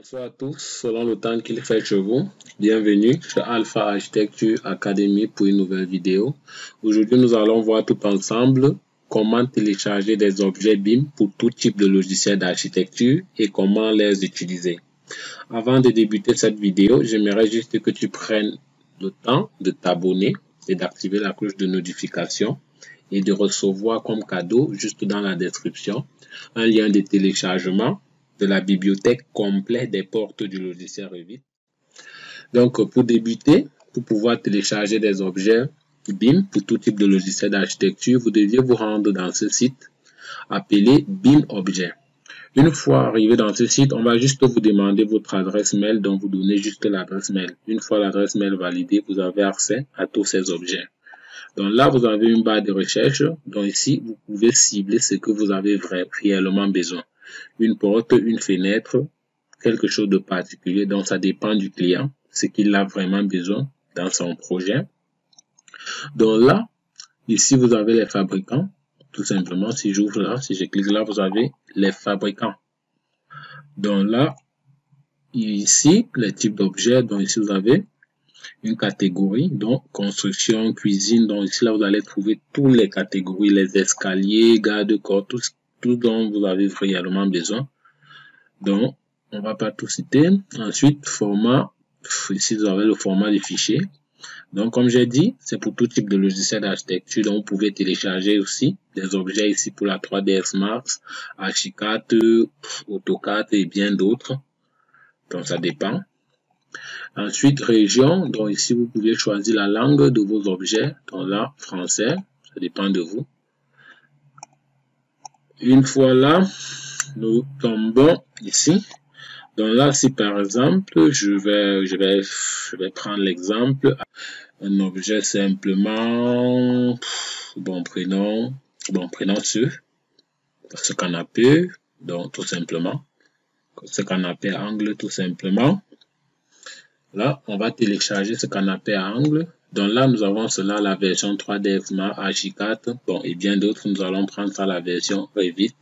Bonsoir à tous, selon le temps qu'il fait chez vous. Bienvenue chez Alpha Architecture Academy pour une nouvelle vidéo. Aujourd'hui, nous allons voir tout ensemble comment télécharger des objets BIM pour tout type de logiciel d'architecture et comment les utiliser. Avant de débuter cette vidéo, j'aimerais juste que tu prennes le temps de t'abonner et d'activer la cloche de notification et de recevoir comme cadeau, juste dans la description, un lien de téléchargement de la bibliothèque complète des portes du logiciel Revit. Donc, pour débuter, pour pouvoir télécharger des objets BIM pour tout type de logiciel d'architecture, vous deviez vous rendre dans ce site appelé BIM Objet. Une fois arrivé dans ce site, on va juste vous demander votre adresse mail, donc vous donnez juste l'adresse mail. Une fois l'adresse mail validée, vous avez accès à tous ces objets. Donc là, vous avez une barre de recherche. Donc ici, vous pouvez cibler ce que vous avez réellement besoin. Une porte, une fenêtre, quelque chose de particulier. Donc ça dépend du client, ce qu'il a vraiment besoin dans son projet. Donc là, ici, vous avez les fabricants. Tout simplement, si j'ouvre là, si je clique là, vous avez les fabricants. Donc là, ici, les types d'objets. Donc ici, vous avez une catégorie, donc construction, cuisine. Donc ici, là, vous allez trouver toutes les catégories, les escaliers, garde-corps, tout dont vous avez réellement besoin. Donc, on va pas tout citer. Ensuite, format. Ici, vous avez le format des fichiers. Donc, comme j'ai dit, c'est pour tout type de logiciel d'architecture. Donc, vous pouvez télécharger aussi des objets ici pour la 3ds Max, Archicad, AutoCAD et bien d'autres. Donc, ça dépend. Ensuite, région. Donc, ici, vous pouvez choisir la langue de vos objets. Donc là, français. Ça dépend de vous. Une fois là, nous tombons ici. Donc là, si par exemple, je vais prendre l'exemple, un objet simplement, prenons ce canapé, donc tout simplement, ce canapé à angle tout simplement. Là, on va télécharger ce canapé à angle. Donc là, nous avons cela, la version 3ds Max, Archicad, et bien d'autres. Nous allons prendre ça, la version Revit.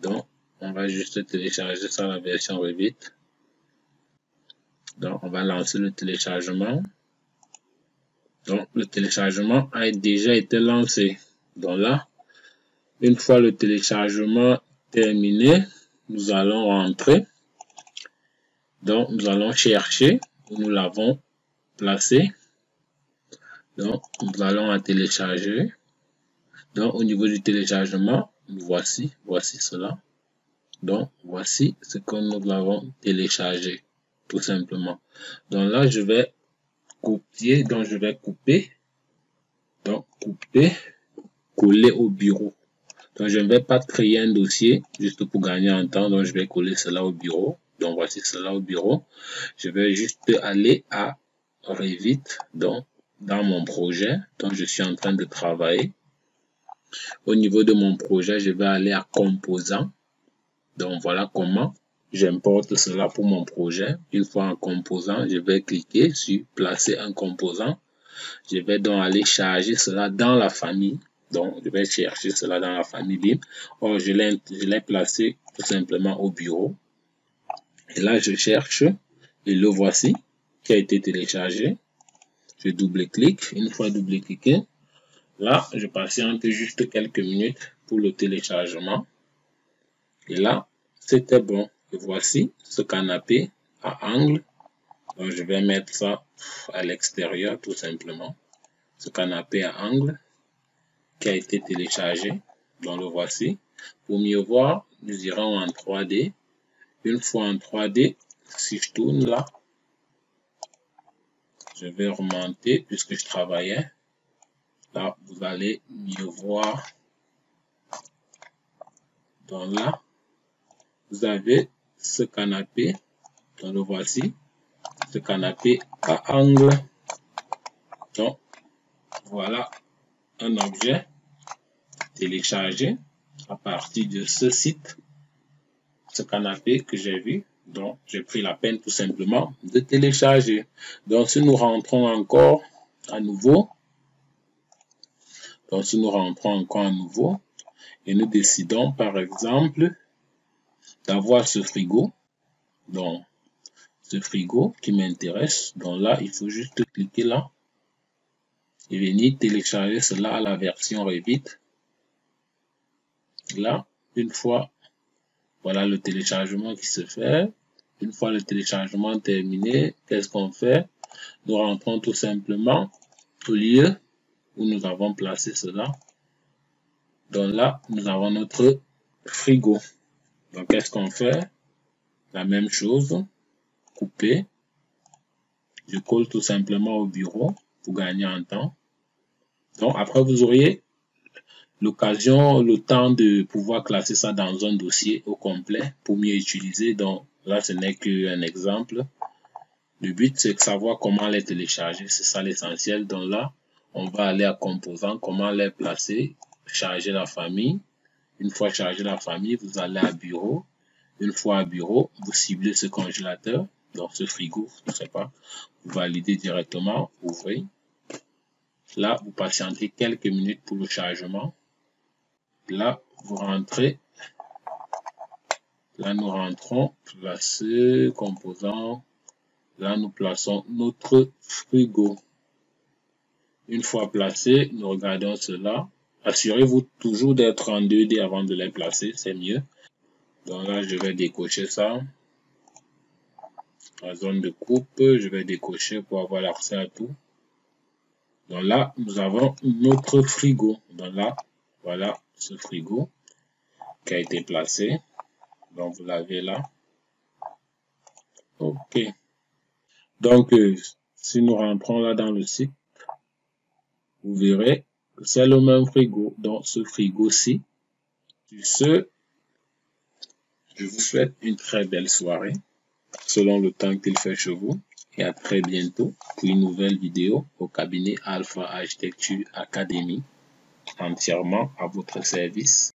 Donc, on va juste télécharger ça, la version Revit. Donc, on va lancer le téléchargement. Donc, le téléchargement a déjà été lancé. Donc là, une fois le téléchargement terminé, nous allons rentrer. Donc, nous allons chercher où nous l'avons placé. Donc, nous allons à télécharger. Donc, au niveau du téléchargement, voici cela. Donc, voici ce que nous avons téléchargé, tout simplement. Donc là, je vais copier, donc je vais couper. Donc, couper, coller au bureau. Donc, je ne vais pas créer un dossier juste pour gagner en temps. Donc, je vais coller cela au bureau. Donc, voici cela au bureau. Je vais juste aller à Revit, donc, dans mon projet. Donc, je suis en train de travailler. Au niveau de mon projet, je vais aller à Composants. Donc, voilà comment j'importe cela pour mon projet. Une fois en composant, je vais cliquer sur placer un composant. Je vais donc aller charger cela dans la famille. Donc, je vais chercher cela dans la famille BIM. Or, je l'ai placé tout simplement au bureau. Et là, je cherche et le voici qui a été téléchargé. Je double-clique. Une fois double-cliqué, là, je patiente juste quelques minutes pour le téléchargement. Et là, c'était bon. Et voici ce canapé à angle. Donc, je vais mettre ça à l'extérieur tout simplement. Ce canapé à angle qui a été téléchargé. Donc, le voici. Pour mieux voir, nous irons en 3D. Une fois en 3D, si je tourne là, je vais remonter puisque je travaillais. Là, vous allez mieux voir. Donc là, vous avez ce canapé. Donc, le voici. Ce canapé à angle. Donc, voilà un objet téléchargé à partir de ce site. Ce canapé que j'ai vu. Donc, j'ai pris la peine tout simplement de télécharger. Donc, si nous rentrons encore à nouveau. Donc, si nous rentrons encore à nouveau. Et nous décidons, par exemple, d'avoir ce frigo. Donc, ce frigo qui m'intéresse. Donc là, il faut juste cliquer là et venir télécharger cela à la version Revit. Là, une fois, voilà le téléchargement qui se fait. Une fois le téléchargement terminé, qu'est-ce qu'on fait? Nous rentrons tout simplement au lieu où nous avons placé cela. Donc là, nous avons notre frigo. Donc, qu'est-ce qu'on fait? La même chose, couper. Je colle tout simplement au bureau pour gagner en temps. Donc, après, vous auriez l'occasion, le temps de pouvoir classer ça dans un dossier au complet pour mieux utiliser. Donc, là, ce n'est qu'un exemple. Le but, c'est de savoir comment les télécharger. C'est ça l'essentiel. Donc là, on va aller à composants, comment les placer, charger la famille. Une fois chargé la famille, vous allez à bureau. Une fois à bureau, vous ciblez ce congélateur, donc ce frigo, je ne sais pas. Vous validez directement, ouvrez. Là, vous patientez quelques minutes pour le chargement. Là, vous rentrez. Là, nous rentrons, placer, composant. Là, nous plaçons notre frigo. Une fois placé, nous regardons cela. Assurez-vous toujours d'être en 2D avant de les placer, c'est mieux. Donc là, je vais décocher ça. La zone de coupe, je vais décocher pour avoir l'accès à tout. Donc là, nous avons notre frigo. Donc là, voilà ce frigo qui a été placé. Donc vous l'avez là. OK. Donc, si nous rentrons là dans le site, vous verrez que c'est le même frigo. Donc ce frigo-ci. Sur ce, je vous souhaite une très belle soirée, selon le temps qu'il fait chez vous. Et à très bientôt pour une nouvelle vidéo au cabinet Alpha Architecture Academy, entièrement à votre service.